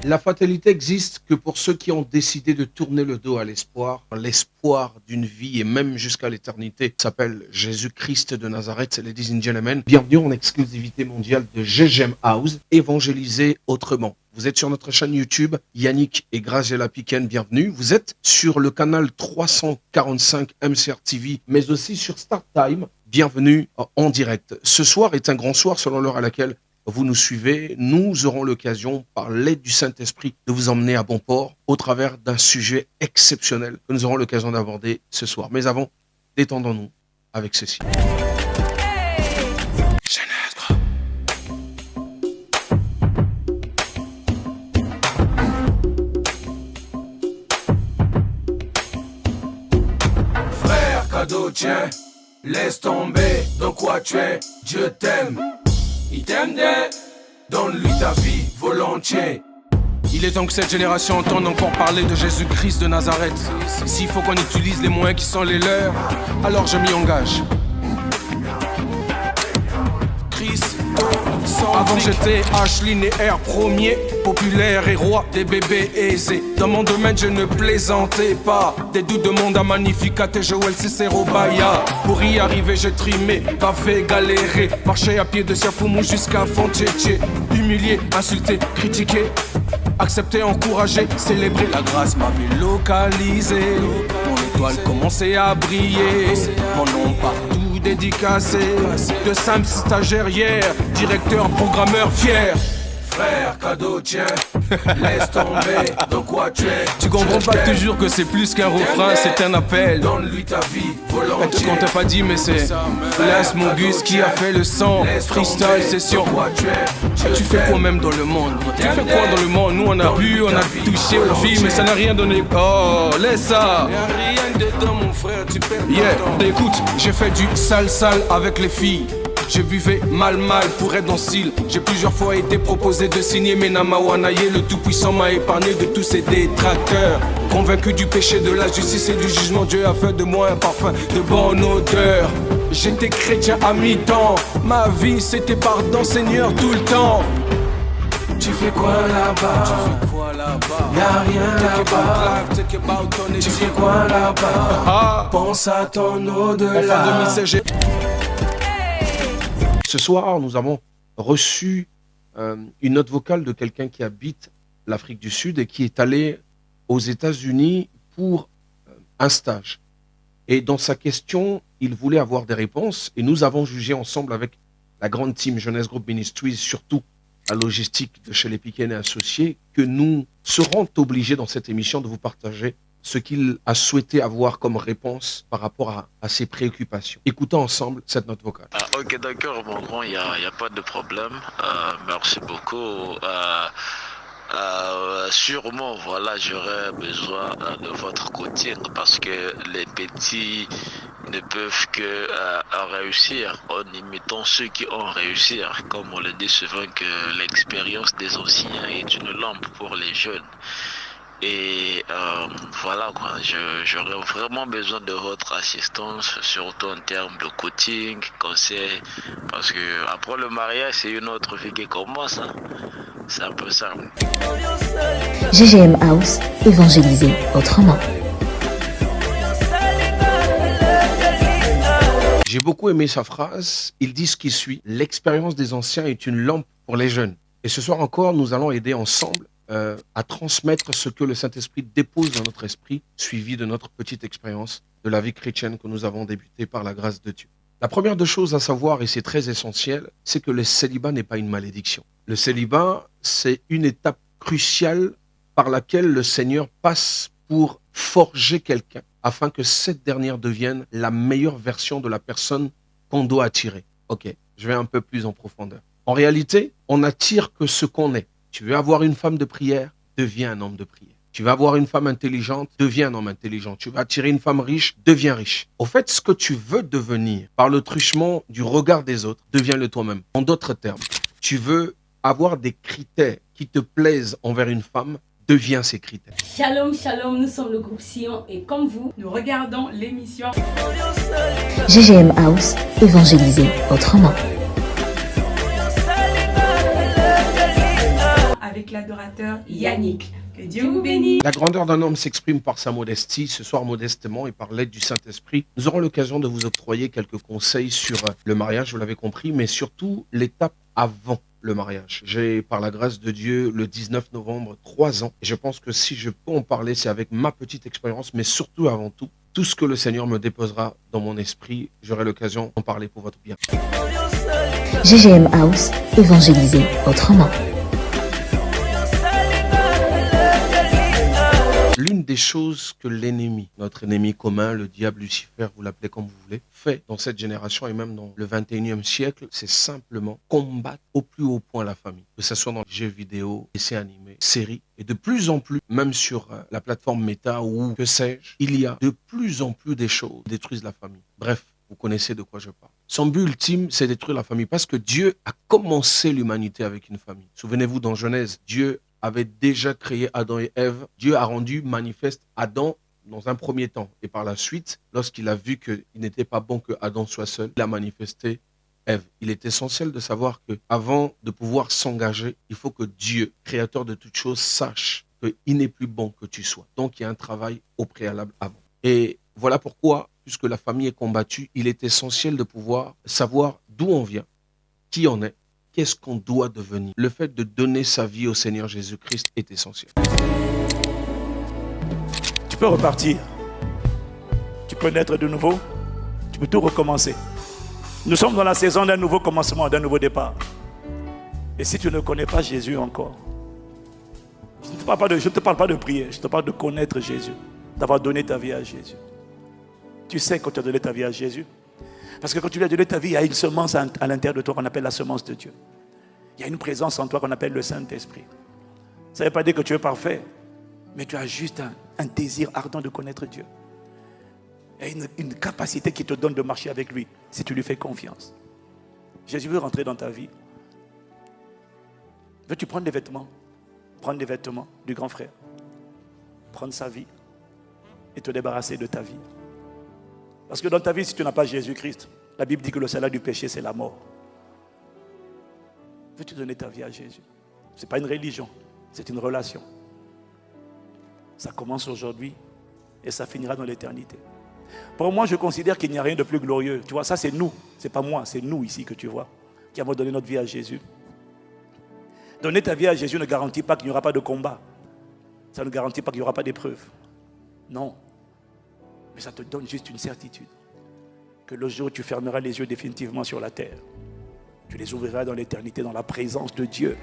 La fatalité existe que pour ceux qui ont décidé de tourner le dos à l'espoir, l'espoir d'une vie et même jusqu'à l'éternité s'appelle Jésus-Christ de Nazareth, ladies and gentlemen. Bienvenue en exclusivité mondiale de GGM House, évangéliser autrement. Vous êtes sur notre chaîne YouTube, Yannick et Graziella Piquen, bienvenue. Vous êtes sur le canal 345 MCR TV, mais aussi sur Start Time. Bienvenue en direct. Ce soir est un grand soir selon l'heure à laquelle vous nous suivez. Nous aurons l'occasion, par l'aide du Saint-Esprit, de vous emmener à bon port au travers d'un sujet exceptionnel que nous aurons l'occasion d'aborder ce soir. Mais avant, détendons-nous avec ceci. Frère, cadeau, tiens, laisse tomber dans quoi tu es, Dieu t'aime. Il t'aime, donne-lui ta vie volontiers. Il est temps que cette génération entende encore parler de Jésus-Christ de Nazareth. S'il faut qu'on utilise les moyens qui sont les leurs, alors je m'y engage. Christ, avant j'étais H linéaire premier, populaire et roi des bébés aisés. Dans mon domaine je ne plaisantais pas. Des doutes de monde à Magnificat et Joël Cicero Baya. Pour y arriver j'ai trimé, bavé, galéré. Marché à pied de Siafoumou jusqu'à Fontchétché. Humilié, insulté, critiqué, accepté, encouragé, célébrer. La grâce m'avait localisé. Mon étoile commençait à briller. Mon nom partout dédicacé. De simple stagiaire hier, directeur, programmeur fier. Frère, cadeau, tiens, laisse tomber dans quoi tu es. Tu comprends pas toujours que c'est plus qu'un refrain, c'est un appel. Donne-lui ta vie volontiers. On t'a pas dit mais c'est Laisse mon Gus qui a fait le sang. Freestyle session. Tu fais quoi même dans le monde? Tu fais quoi dans le monde? Nous on a bu, on a touché aux filles, mais ça n'a rien donné. Oh, laisse ça. Y'a rien dedans mon frère, tu perds ton temps. Écoute, j'ai fait du sale avec les filles. Je buvais mal pour être dans le style. J'ai plusieurs fois été proposé de signer, mais Namawanaye, le Tout-Puissant m'a épargné de tous ces détracteurs. Convaincu du péché, de la justice et du jugement, Dieu a fait de moi un parfum de bonne odeur. J'étais chrétien à mi-temps, ma vie c'était pardon Seigneur tout le temps. Tu fais quoi là-bas? Y'a rien là-bas. Tu fais quoi là-bas? Pense à ton au-delà. Ce soir, nous avons reçu une note vocale de quelqu'un qui habite l'Afrique du Sud et qui est allé aux États-Unis pour un stage. Et dans sa question, il voulait avoir des réponses et nous avons jugé ensemble avec la grande team Jeunesse Group Ministries, surtout la logistique de chez les Piquen et Associés, que nous serons obligés dans cette émission de vous partager ce qu'il a souhaité avoir comme réponse par rapport à ses préoccupations. Écoutons ensemble cette note vocale. Ok, d'accord, mon grand, il n'y a pas de problème. Merci beaucoup. Sûrement, voilà, j'aurais besoin de votre coaching parce que les petits ne peuvent que réussir en imitant ceux qui ont réussi. Comme on le dit souvent que l'expérience des anciens est une lampe pour les jeunes. Et voilà quoi, j'aurais vraiment besoin de votre assistance, surtout en termes de coaching, conseils, parce que après le mariage, c'est une autre vie qui commence. Hein. C'est un peu ça. GGM House, évangéliser autrement. J'ai beaucoup aimé sa phrase. Il dit ce qui suit. L'expérience des anciens est une lampe pour les jeunes. Et ce soir encore, nous allons aider ensemble à transmettre ce que le Saint-Esprit dépose dans notre esprit, suivi de notre petite expérience de la vie chrétienne que nous avons débutée par la grâce de Dieu. La première des choses à savoir, et c'est très essentiel, c'est que le célibat n'est pas une malédiction. Le célibat, c'est une étape cruciale par laquelle le Seigneur passe pour forger quelqu'un, afin que cette dernière devienne la meilleure version de la personne qu'on doit attirer. Ok, je vais un peu plus en profondeur. En réalité, on n'attire que ce qu'on est. Tu veux avoir une femme de prière, deviens un homme de prière. Tu veux avoir une femme intelligente, deviens un homme intelligent. Tu veux attirer une femme riche, deviens riche. Au fait, ce que tu veux devenir par le truchement du regard des autres, deviens-le toi-même. En d'autres termes, tu veux avoir des critères qui te plaisent envers une femme, deviens ces critères. Shalom, shalom, nous sommes le groupe Sion et comme vous, nous regardons l'émission GGM House, évangéliser autrement. avec l'adorateur Yannick. Que Dieu vous bénisse. La grandeur d'un homme s'exprime par sa modestie. Ce soir, modestement et par l'aide du Saint-Esprit, nous aurons l'occasion de vous octroyer quelques conseils sur le mariage, vous l'avez compris, mais surtout l'étape avant le mariage. J'ai, par la grâce de Dieu, le 19 novembre, 3 ans. Et je pense que si je peux en parler, c'est avec ma petite expérience, mais surtout, avant tout ce que le Seigneur me déposera dans mon esprit, j'aurai l'occasion d'en parler pour votre bien. GGM House, évangéliser autrement. L'une des choses que l'ennemi, notre ennemi commun, le diable, Lucifer, vous l'appelez comme vous voulez, fait dans cette génération et même dans le 21e siècle, c'est simplement combattre au plus haut point la famille. Que ce soit dans les jeux vidéo, essais animés, séries, et de plus en plus, même sur la plateforme Meta ou que sais-je, il y a de plus en plus des choses qui détruisent la famille. Bref, vous connaissez de quoi je parle. Son but ultime, c'est détruire la famille parce que Dieu a commencé l'humanité avec une famille. Souvenez-vous, dans Genèse, Dieu avait déjà créé Adam et Ève. Dieu a rendu manifeste Adam dans un premier temps. Et par la suite, lorsqu'il a vu qu'il n'était pas bon que Adam soit seul, il a manifesté Ève. Il est essentiel de savoir qu'avant de pouvoir s'engager, il faut que Dieu, créateur de toutes choses, sache qu'il n'est plus bon que tu sois. Donc, il y a un travail au préalable avant. Et voilà pourquoi, puisque la famille est combattue, il est essentiel de pouvoir savoir d'où on vient, qui on est, qu'est-ce qu'on doit devenir. Le fait de donner sa vie au Seigneur Jésus-Christ est essentiel. Tu peux repartir. Tu peux naître de nouveau. Tu peux tout recommencer. Nous sommes dans la saison d'un nouveau commencement, d'un nouveau départ. Et si tu ne connais pas Jésus encore, je ne te parle pas de prier, je te parle de connaître Jésus, d'avoir donné ta vie à Jésus. Tu sais quand tu as donné ta vie à Jésus. Parce que quand tu lui as donné ta vie, il y a une semence à l'intérieur de toi qu'on appelle la semence de Dieu. Il y a une présence en toi qu'on appelle le Saint-Esprit. Ça ne veut pas dire que tu es parfait, mais tu as juste un désir ardent de connaître Dieu. Il y a une capacité qui te donne de marcher avec lui, si tu lui fais confiance. Jésus veut rentrer dans ta vie. Veux-tu prendre des vêtements? Prendre des vêtements du grand frère. Prendre sa vie et te débarrasser de ta vie. Parce que dans ta vie, si tu n'as pas Jésus-Christ, la Bible dit que le salaire du péché, c'est la mort. Veux-tu donner ta vie à Jésus? Ce n'est pas une religion, c'est une relation. Ça commence aujourd'hui et ça finira dans l'éternité. Pour moi, je considère qu'il n'y a rien de plus glorieux. Tu vois, ça c'est nous, c'est pas moi, c'est nous ici que tu vois, qui avons donné notre vie à Jésus. Donner ta vie à Jésus ne garantit pas qu'il n'y aura pas de combat. Ça ne garantit pas qu'il n'y aura pas d'épreuve. Non. Mais ça te donne juste une certitude. Que le jour où tu fermeras les yeux définitivement sur la terre, tu les ouvriras dans l'éternité, dans la présence de Dieu.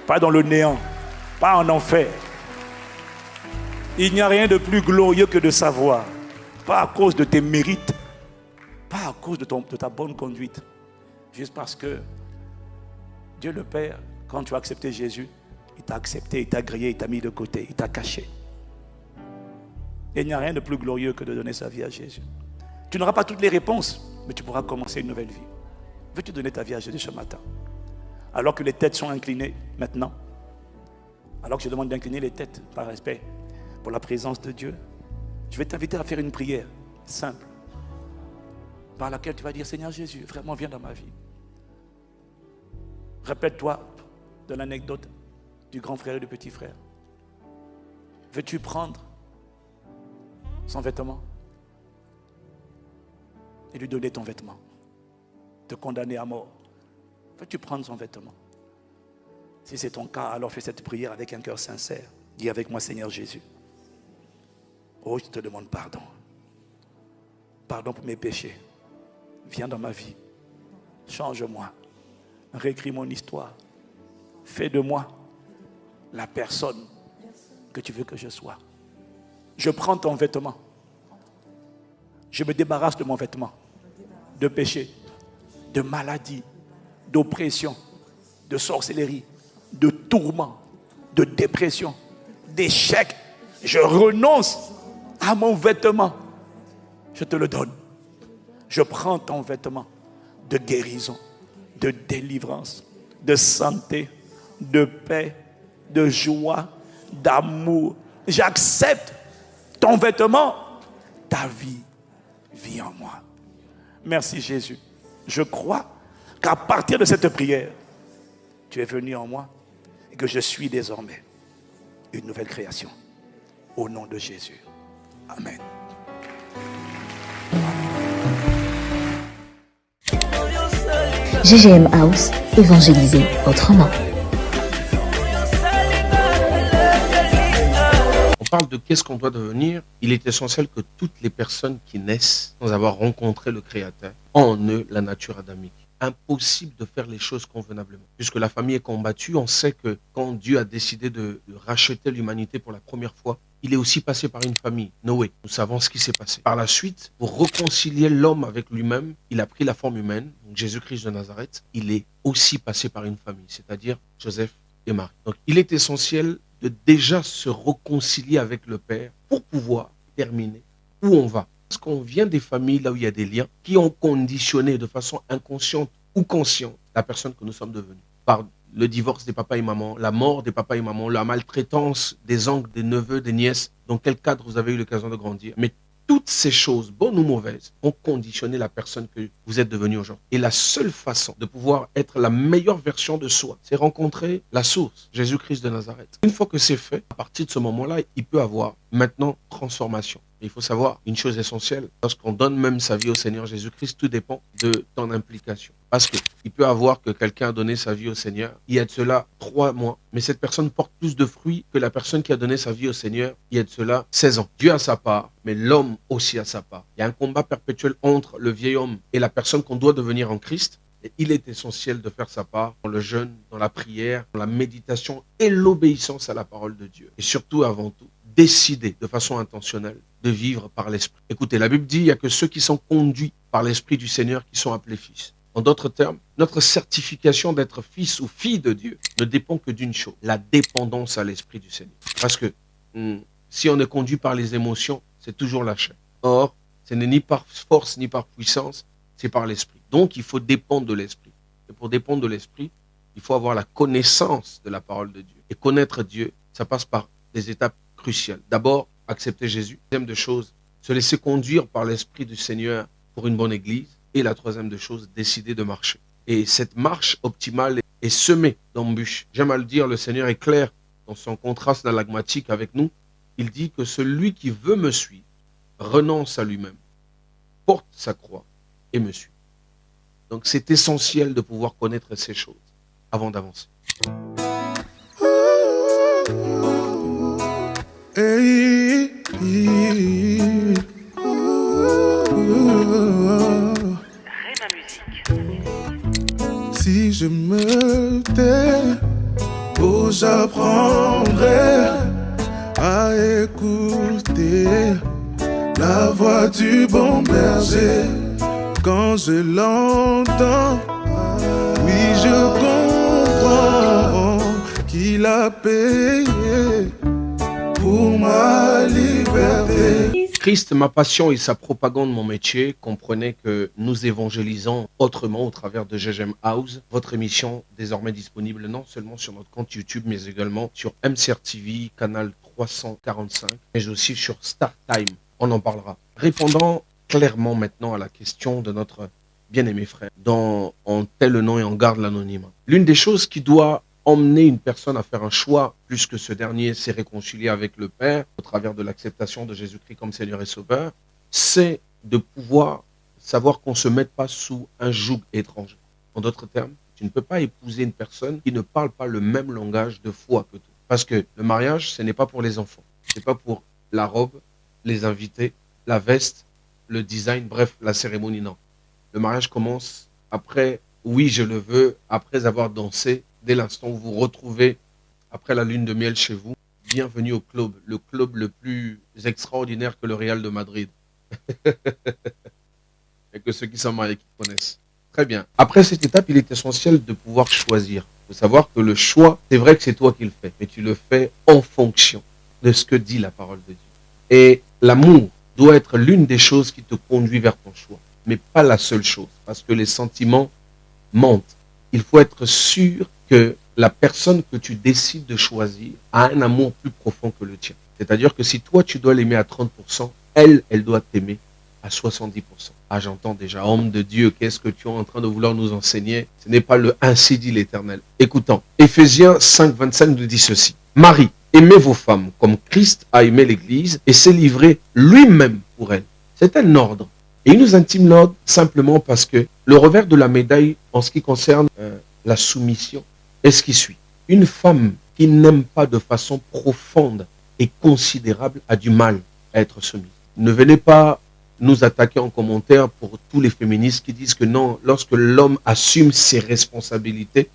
Pas dans le néant, pas en enfer. Il n'y a rien de plus glorieux que de savoir, pas à cause de tes mérites, pas à cause de ta bonne conduite, juste parce que Dieu le Père, quand tu as accepté Jésus, il t'a accepté, il t'a grillé, il t'a mis de côté, il t'a caché. Et il n'y a rien de plus glorieux que de donner sa vie à Jésus. Tu n'auras pas toutes les réponses, mais tu pourras commencer une nouvelle vie. Veux-tu donner ta vie à Jésus ce matin? Alors que les têtes sont inclinées maintenant, alors que je demande d'incliner les têtes par respect pour la présence de Dieu, je vais t'inviter à faire une prière simple par laquelle tu vas dire: Seigneur Jésus, vraiment viens dans ma vie. Répète-toi de l'anecdote du grand frère et du petit frère. Veux-tu prendre son vêtement et lui donner ton vêtement, te condamner à mort? Veux-tu prendre son vêtement? Si c'est ton cas, alors fais cette prière avec un cœur sincère. Dis avec moi: Seigneur Jésus, oh, je te demande pardon. Pardon pour mes péchés. Viens dans ma vie. Change-moi. Réécris mon histoire. Fais de moi la personne que tu veux que je sois. Je prends ton vêtement. Je me débarrasse de mon vêtement. De péché, de maladie, d'oppression, de sorcellerie, de tourment, de dépression, d'échec. Je renonce à mon vêtement. Je te le donne. Je prends ton vêtement de guérison, de délivrance, de santé, de paix, de joie, d'amour. J'accepte ton vêtement. Ta vie vit en moi. Merci Jésus. Je crois qu'à partir de cette prière, tu es venu en moi et que je suis désormais une nouvelle création. Au nom de Jésus. Amen. GGM House, évangéliser autrement. On parle de qu'est-ce qu'on doit devenir. Il est essentiel que toutes les personnes qui naissent sans avoir rencontré le Créateur ont en eux la nature adamique. Impossible de faire les choses convenablement. Puisque la famille est combattue, on sait que quand Dieu a décidé de racheter l'humanité pour la première fois, il est aussi passé par une famille, Noé. Nous savons ce qui s'est passé. Par la suite, pour réconcilier l'homme avec lui-même, il a pris la forme humaine, donc Jésus-Christ de Nazareth. Il est aussi passé par une famille, c'est-à-dire Joseph et Marie. Donc il est essentiel de déjà se réconcilier avec le Père pour pouvoir terminer où on va. Parce qu'on vient des familles là où il y a des liens qui ont conditionné de façon inconsciente ou consciente la personne que nous sommes devenus. Par le divorce des papas et mamans, la mort des papas et mamans, la maltraitance des oncles, des neveux, des nièces, dans quel cadre vous avez eu l'occasion de grandir. Mais toutes ces choses, bonnes ou mauvaises, ont conditionné la personne que vous êtes devenue aujourd'hui. Et la seule façon de pouvoir être la meilleure version de soi, c'est rencontrer la source, Jésus-Christ de Nazareth. Une fois que c'est fait, à partir de ce moment-là, il peut avoir maintenant transformation. Et il faut savoir une chose essentielle, lorsqu'on donne même sa vie au Seigneur Jésus-Christ, tout dépend de ton implication. Parce qu'il peut avoir que quelqu'un a donné sa vie au Seigneur, il y a de cela 3 mois, mais cette personne porte plus de fruits que la personne qui a donné sa vie au Seigneur, il y a de cela 16 ans. Dieu a sa part, mais l'homme aussi a sa part. Il y a un combat perpétuel entre le vieil homme et la personne qu'on doit devenir en Christ. Et il est essentiel de faire sa part dans le jeûne, dans la prière, dans la méditation et l'obéissance à la parole de Dieu. Et surtout, avant tout, décider de façon intentionnelle de vivre par l'Esprit. Écoutez, la Bible dit qu'il n'y a que ceux qui sont conduits par l'Esprit du Seigneur qui sont appelés fils. En d'autres termes, notre certification d'être fils ou fille de Dieu ne dépend que d'une chose, la dépendance à l'Esprit du Seigneur. Parce que si on est conduit par les émotions, c'est toujours la chair. Or, ce n'est ni par force ni par puissance, c'est par l'Esprit. Donc, il faut dépendre de l'Esprit. Et pour dépendre de l'Esprit, il faut avoir la connaissance de la parole de Dieu. Et connaître Dieu, ça passe par des étapes cruciales. D'abord, accepter Jésus. Deuxième de choses, se laisser conduire par l'Esprit du Seigneur pour une bonne église. Et la troisième de choses, décider de marcher. Et cette marche optimale est semée d'embûches. J'aime à le dire, le Seigneur est clair dans son contraste dialagmatique avec nous. Il dit que celui qui veut me suivre renonce à lui-même, porte sa croix et me suit. Donc c'est essentiel de pouvoir connaître ces choses avant d'avancer. Si je me tais, oh, j'apprendrai à écouter la voix du bon berger. Quand je l'entends, oui, je comprends qu'il a payé pour ma liberté. Christ, ma passion et sa propagande, mon métier. Comprenez que nous évangélisons autrement au travers de GGM House, votre émission désormais disponible non seulement sur notre compte YouTube, mais également sur MCR TV, canal 345, mais aussi sur Star Time. On en parlera. Répondant clairement maintenant à la question de notre bien-aimé frère, dont on tait le nom et on garde l'anonymat. L'une des choses qui doit emmener une personne à faire un choix, plus que ce dernier s'est réconcilié avec le Père au travers de l'acceptation de Jésus-Christ comme Seigneur et Sauveur, c'est de pouvoir savoir qu'on ne se mette pas sous un joug étranger. En d'autres termes, tu ne peux pas épouser une personne qui ne parle pas le même langage de foi que toi. Parce que le mariage, ce n'est pas pour les enfants. Ce n'est pas pour la robe, les invités, la veste, le design, bref, la cérémonie, non. Le mariage commence après, oui, je le veux, après avoir dansé, dès l'instant où vous vous retrouvez après la lune de miel chez vous. Bienvenue au club, le club le plus extraordinaire que le Real de Madrid. Et que ceux qui sont mariés qui connaissent. Très bien. Après cette étape, il est essentiel de pouvoir choisir. Il faut savoir que le choix, c'est vrai que c'est toi qui le fais, mais tu le fais en fonction de ce que dit la parole de Dieu. Et l'amour doit être l'une des choses qui te conduit vers ton choix, mais pas la seule chose, parce que les sentiments mentent. Il faut être sûr que la personne que tu décides de choisir a un amour plus profond que le tien. C'est-à-dire que si toi, tu dois l'aimer à 30%, elle doit t'aimer à 70%. Ah, j'entends déjà, homme de Dieu, qu'est-ce que tu es en train de vouloir nous enseigner? Ce n'est pas le ainsi dit l'Éternel. Écoutons, Éphésiens 5, 25 nous dit ceci. Marie, aimez vos femmes comme Christ a aimé l'Église et s'est livré lui-même pour elle. C'est un ordre. Et il nous intime l'ordre simplement parce que le revers de la médaille en ce qui concerne la soumission est ce qui suit. Une femme qui n'aime pas de façon profonde et considérable a du mal à être soumise. Ne venez pas nous attaquer en commentaire pour tous les féministes qui disent que non, lorsque l'homme assume ses responsabilités,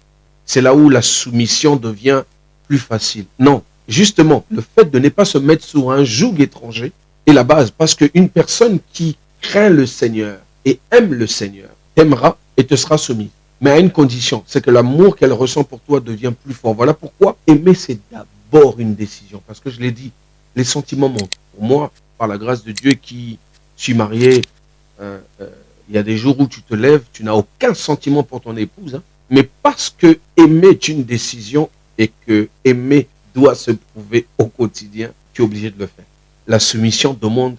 c'est là où la soumission devient plus facile. Non, justement, le fait de ne pas se mettre sous un joug étranger est la base, parce qu'une personne qui craint le Seigneur et aime le Seigneur t'aimera et te sera soumise. Mais à une condition, c'est que l'amour qu'elle ressent pour toi devient plus fort. Voilà pourquoi aimer, c'est d'abord une décision. Parce que je l'ai dit, les sentiments montent. Pour moi, par la grâce de Dieu qui suis marié, il y a des jours où tu te lèves, tu n'as aucun sentiment pour ton épouse. Hein, mais parce que aimer est une décision et que aimer doit se prouver au quotidien, tu es obligé de le faire. La soumission demande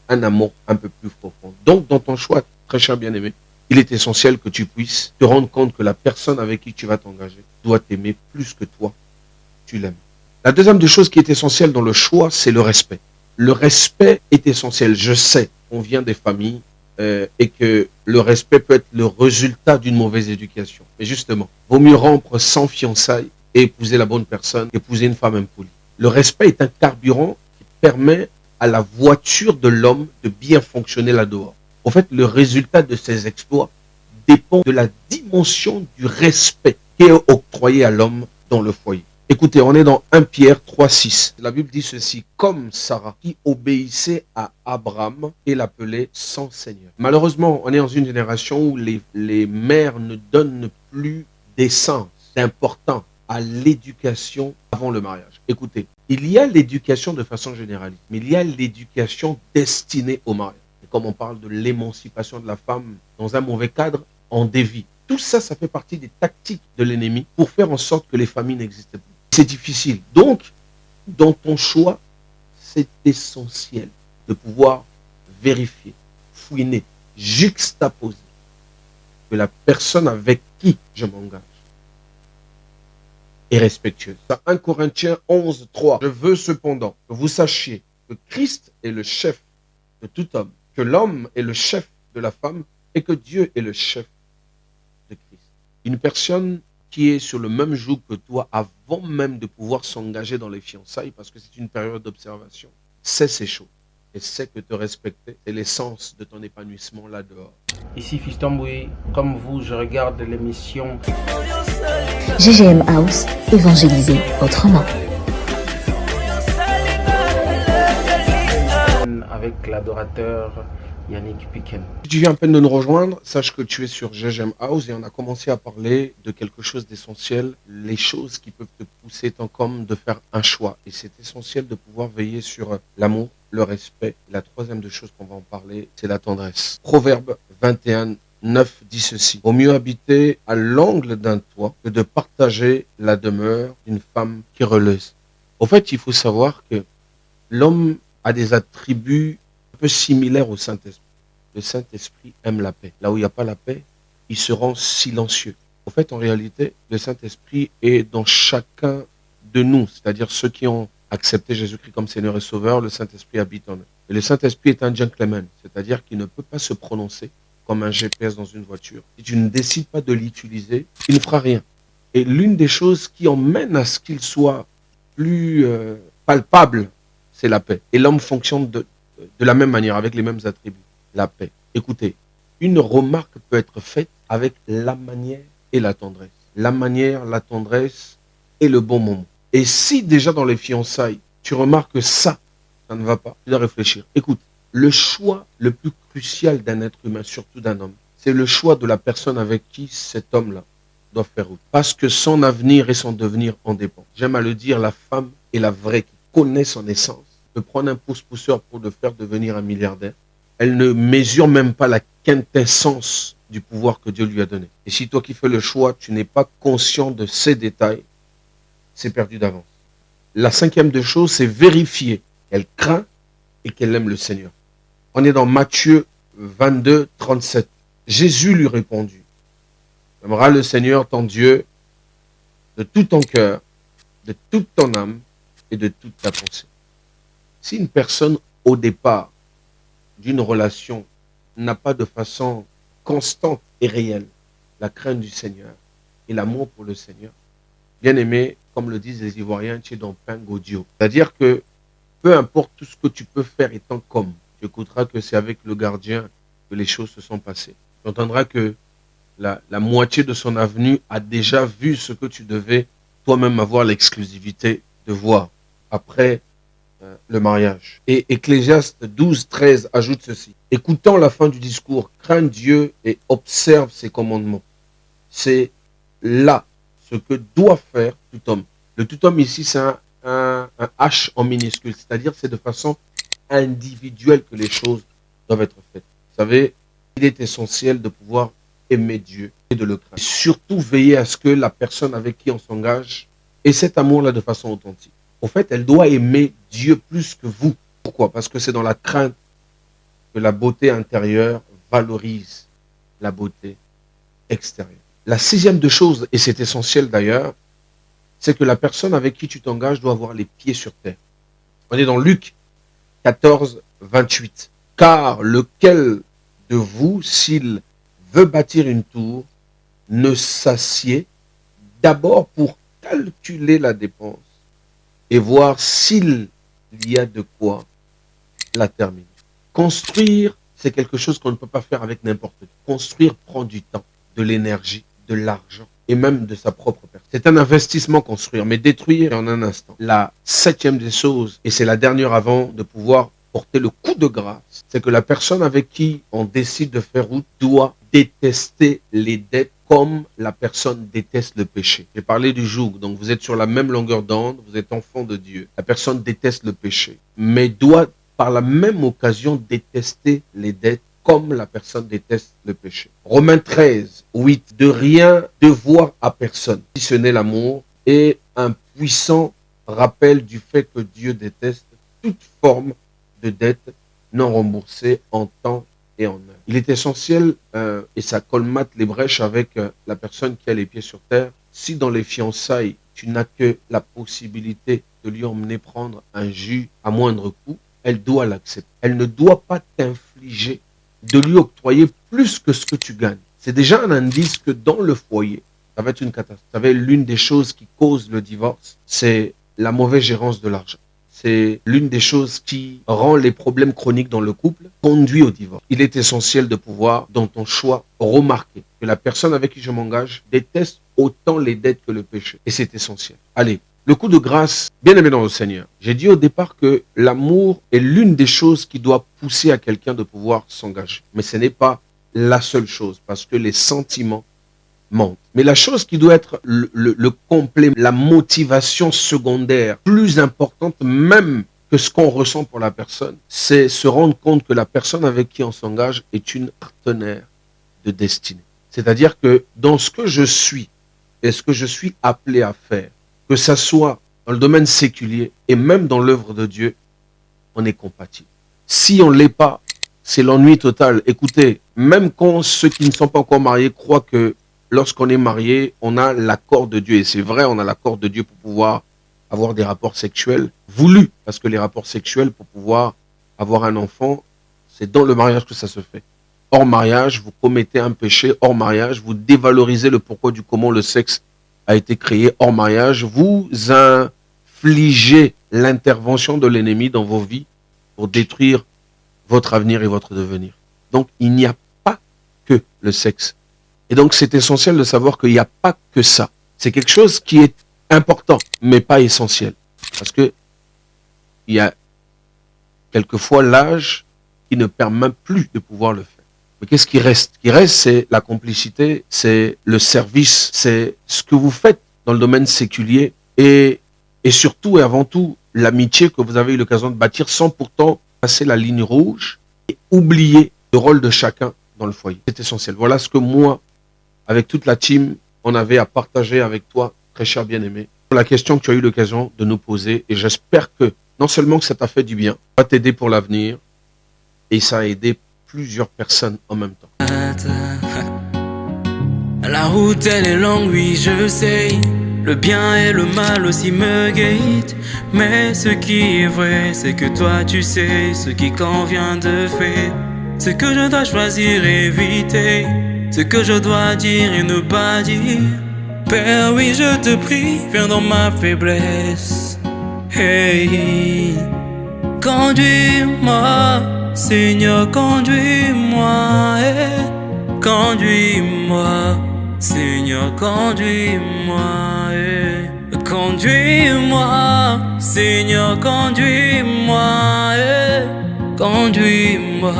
un amour un peu plus profond. Donc, dans ton choix, très cher bien-aimé, il est essentiel que tu puisses te rendre compte que la personne avec qui tu vas t'engager doit t'aimer plus que toi, tu l'aimes. La deuxième des choses qui est essentielle dans le choix, c'est le respect. Le respect est essentiel. Je sais qu'on vient des familles et que le respect peut être le résultat d'une mauvaise éducation. Mais justement, vaut mieux rompre sans fiançailles et épouser la bonne personne qu'épouser une femme impolie. Le respect est un carburant qui permet à la voiture de l'homme de bien fonctionner là-dehors. En fait, le résultat de ses exploits dépend de la dimension du respect qui est octroyé à l'homme dans le foyer. Écoutez, on est dans 1 Pierre 3, 6. La Bible dit ceci, comme Sarah qui obéissait à Abraham et l'appelait son Seigneur. Malheureusement, on est dans une génération où les mères ne donnent plus d'essence, d'importance à l'éducation avant le mariage. Écoutez, il y a l'éducation de façon générale, mais il y a l'éducation destinée au mariage. Et comme on parle de l'émancipation de la femme dans un mauvais cadre, on dévie. Tout ça, ça fait partie des tactiques de l'ennemi pour faire en sorte que les familles n'existent plus. C'est difficile. Donc, dans ton choix, c'est essentiel de pouvoir vérifier, fouiner, juxtaposer que la personne avec qui je m'engage est respectueuse. Dans 1 Corinthiens 11, 3, je veux cependant que vous sachiez que Christ est le chef de tout homme, que l'homme est le chef de la femme et que Dieu est le chef de Christ. Une personne qui est sur le même joug que toi avant même de pouvoir s'engager dans les fiançailles, parce que c'est une période d'observation, sait ces choses et sait que te respecter, c'est l'essence de ton épanouissement là dehors. Ici Fiston Boué, comme vous, je regarde l'émission GGM House, évangéliser autrement. avec l'adorateur Yannick Piquen. Si tu viens à peine de nous rejoindre, sache que tu es sur GGM House et on a commencé à parler de quelque chose d'essentiel, les choses qui peuvent te pousser tant comme de faire un choix. Et c'est essentiel de pouvoir veiller sur l'amour, le respect. La troisième des choses qu'on va en parler, c'est la tendresse. Proverbe 21, 9 dit ceci. Vaut mieux habiter à l'angle d'un toit que de partager la demeure d'une femme querelleuse. En fait, il faut savoir que l'homme a des attributs un peu similaires au Saint-Esprit. Le Saint-Esprit aime la paix. Là où il n'y a pas la paix, il se rend silencieux. En fait, en réalité, le Saint-Esprit est dans chacun de nous, c'est-à-dire ceux qui ont accepté Jésus-Christ comme Seigneur et Sauveur, le Saint-Esprit habite en eux. Et le Saint-Esprit est un gentleman, c'est-à-dire qu'il ne peut pas se prononcer comme un GPS dans une voiture. Si tu ne décides pas de l'utiliser, il ne fera rien. Et l'une des choses qui emmène à ce qu'il soit plus palpable, c'est la paix. Et l'homme fonctionne de la même manière, avec les mêmes attributs. La paix. Écoutez, une remarque peut être faite avec la manière et la tendresse. La manière, la tendresse et le bon moment. Et si déjà dans les fiançailles, tu remarques que ça ne va pas, tu dois réfléchir. Écoute, le choix le plus crucial d'un être humain, surtout d'un homme, c'est le choix de la personne avec qui cet homme-là doit faire route. Parce que son avenir et son devenir en dépendent. J'aime à le dire, la femme est la vraie qui connaît son essence, peut prendre un pouce-pousseur pour le faire devenir un milliardaire. Elle ne mesure même pas la quintessence du pouvoir que Dieu lui a donné. Et si toi qui fais le choix, tu n'es pas conscient de ces détails, c'est perdu d'avance. La cinquième des choses, c'est vérifier qu'elle craint et qu'elle aime le Seigneur. On est dans Matthieu 22, 37. Jésus lui répondit, tu aimeras le Seigneur ton Dieu de tout ton cœur, de toute ton âme et de toute ta pensée. Si une personne, au départ d'une relation, n'a pas de façon constante et réelle la crainte du Seigneur et l'amour pour le Seigneur, bien aimé, comme le disent les Ivoiriens, tu es dans pain godio. C'est-à-dire que peu importe tout ce que tu peux faire étant comme, tu écouteras que c'est avec le gardien que les choses se sont passées. Tu entendras que la moitié de son avenue a déjà vu ce que tu devais toi-même avoir l'exclusivité de voir après le mariage. Et Ecclésiaste 12, 13 ajoute ceci. Écoutant la fin du discours, crains Dieu et observe ses commandements. C'est là ce que doit faire tout homme. Le tout homme ici, c'est un H en minuscule, c'est-à-dire c'est de façon individuelle que les choses doivent être faites. Vous savez, il est essentiel de pouvoir aimer Dieu et de le craindre. Et surtout veiller à ce que la personne avec qui on s'engage ait cet amour-là de façon authentique. En fait, elle doit aimer Dieu plus que vous. Pourquoi? Parce que c'est dans la crainte que la beauté intérieure valorise la beauté extérieure. La sixième des choses, et c'est essentiel d'ailleurs, c'est que la personne avec qui tu t'engages doit avoir les pieds sur terre. On est dans Luc 14, 28. Car lequel de vous, s'il veut bâtir une tour, ne s'assied d'abord pour calculer la dépense et voir s'il y a de quoi la terminer. Construire, c'est quelque chose qu'on ne peut pas faire avec n'importe qui. Construire prend du temps, de l'énergie, de l'argent et même de sa propre personne. C'est un investissement construire, mais détruire en un instant. La septième des choses, et c'est la dernière avant de pouvoir porter le coup de grâce, c'est que la personne avec qui on décide de faire route doit détester les dettes comme la personne déteste le péché. J'ai parlé du joug, donc vous êtes sur la même longueur d'onde, vous êtes enfant de Dieu. La personne déteste le péché, mais doit par la même occasion détester les dettes comme la personne déteste le péché. Romains 13, 8, de rien devoir à personne, si ce n'est l'amour, et un puissant rappel du fait que Dieu déteste toute forme de dette non remboursée en temps et en heure. Il est essentiel, et ça colmate les brèches avec la personne qui a les pieds sur terre, si dans les fiançailles, tu n'as que la possibilité de lui emmener prendre un jus à moindre coût, elle doit l'accepter. Elle ne doit pas t'infliger de lui octroyer plus que ce que tu gagnes. C'est déjà un indice que dans le foyer, ça va être une catastrophe. Vous savez, l'une des choses qui cause le divorce, c'est la mauvaise gérance de l'argent. C'est l'une des choses qui rend les problèmes chroniques dans le couple, conduit au divorce. Il est essentiel de pouvoir, dans ton choix, remarquer que la personne avec qui je m'engage déteste autant les dettes que le péché. Et c'est essentiel. Allez, le coup de grâce, bien aimé dans le Seigneur. J'ai dit au départ que l'amour est l'une des choses qui doit pousser à quelqu'un de pouvoir s'engager. Mais ce n'est pas la seule chose, parce que les sentiments mentent. Mais la chose qui doit être le complément, la motivation secondaire, plus importante même que ce qu'on ressent pour la personne, c'est se rendre compte que la personne avec qui on s'engage est une partenaire de destinée. C'est-à-dire que dans ce que je suis et ce que je suis appelé à faire, que ça soit dans le domaine séculier et même dans l'œuvre de Dieu, on est compatible. Si on ne l'est pas, c'est l'ennui total. Écoutez, même quand ceux qui ne sont pas encore mariés croient que lorsqu'on est marié, on a l'accord de Dieu. Et c'est vrai, on a l'accord de Dieu pour pouvoir avoir des rapports sexuels voulus. Parce que les rapports sexuels, pour pouvoir avoir un enfant, c'est dans le mariage que ça se fait. Hors mariage, vous commettez un péché. Hors mariage, vous dévalorisez le pourquoi du comment le sexe a été créé. Hors mariage, vous infligez l'intervention de l'ennemi dans vos vies pour détruire votre avenir et votre devenir. Donc, il n'y a pas que le sexe. Et donc, c'est essentiel de savoir qu'il n'y a pas que ça. C'est quelque chose qui est important, mais pas essentiel. Parce que il y a quelquefois l'âge qui ne permet plus de pouvoir le faire. Mais qu'est-ce qui reste? Ce qui reste, c'est la complicité, c'est le service, c'est ce que vous faites dans le domaine séculier et surtout et avant tout, l'amitié que vous avez eu l'occasion de bâtir sans pourtant passer la ligne rouge et oublier le rôle de chacun dans le foyer. C'est essentiel. Voilà ce que moi, avec toute la team, on avait à partager avec toi, très cher bien-aimé, pour la question que tu as eu l'occasion de nous poser. Et j'espère que non seulement que ça t'a fait du bien, ça va t'aider pour l'avenir et ça a aidé plusieurs personnes en même temps. La route elle est longue, oui je sais. Le bien et le mal aussi me guettent. Mais ce qui est vrai, c'est que toi tu sais ce qui convient de faire. Ce que je dois choisir et éviter. Ce que je dois dire et ne pas dire. Père, oui je te prie, viens dans ma faiblesse. Hey, conduis-moi, Seigneur, conduis-moi. Hey, conduis-moi, Seigneur, conduis-moi. Hey, conduis-moi, Seigneur, conduis-moi. Hey, conduis-moi.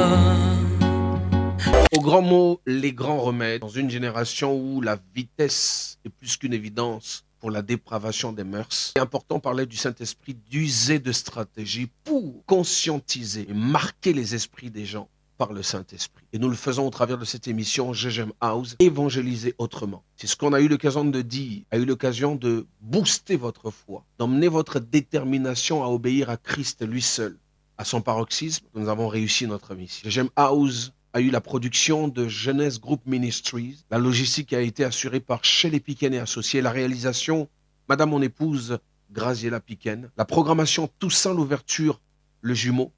Au grand mot, les grands remèdes, dans une génération où la vitesse est plus qu'une évidence pour la dépravation des mœurs, c'est important de parler du Saint-Esprit, d'user de stratégies pour conscientiser et marquer les esprits des gens par le Saint-Esprit. Et nous le faisons au travers de cette émission GGM House, évangéliser autrement. C'est ce qu'on a eu l'occasion de dire, a eu l'occasion de booster votre foi, d'emmener votre détermination à obéir à Christ lui seul. À son paroxysme, nous avons réussi notre mission. GGM House a eu la production de Jeunesse Group Ministries. La logistique a été assurée par Shelley Piquen et Associés. La réalisation, Madame mon épouse, Graziella Piquen. La programmation Toussaint l'ouverture, le jumeau.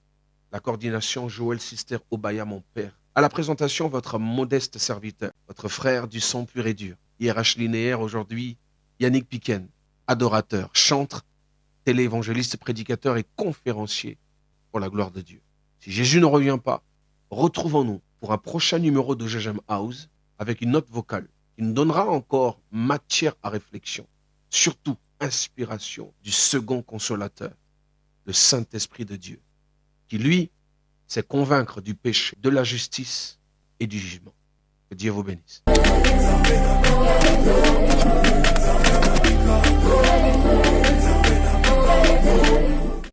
La coordination Joël Sister Obaya, mon père. À la présentation, votre modeste serviteur, votre frère du son pur et dur. IRH linéaire aujourd'hui, Yannick Piquen, adorateur, chantre, téléévangéliste, prédicateur et conférencier pour la gloire de Dieu. Si Jésus ne revient pas, retrouvons-nous pour un prochain numéro de GGM House avec une note vocale qui nous donnera encore matière à réflexion, surtout inspiration du second consolateur, le Saint-Esprit de Dieu, qui lui sait convaincre du péché, de la justice et du jugement. Que Dieu vous bénisse.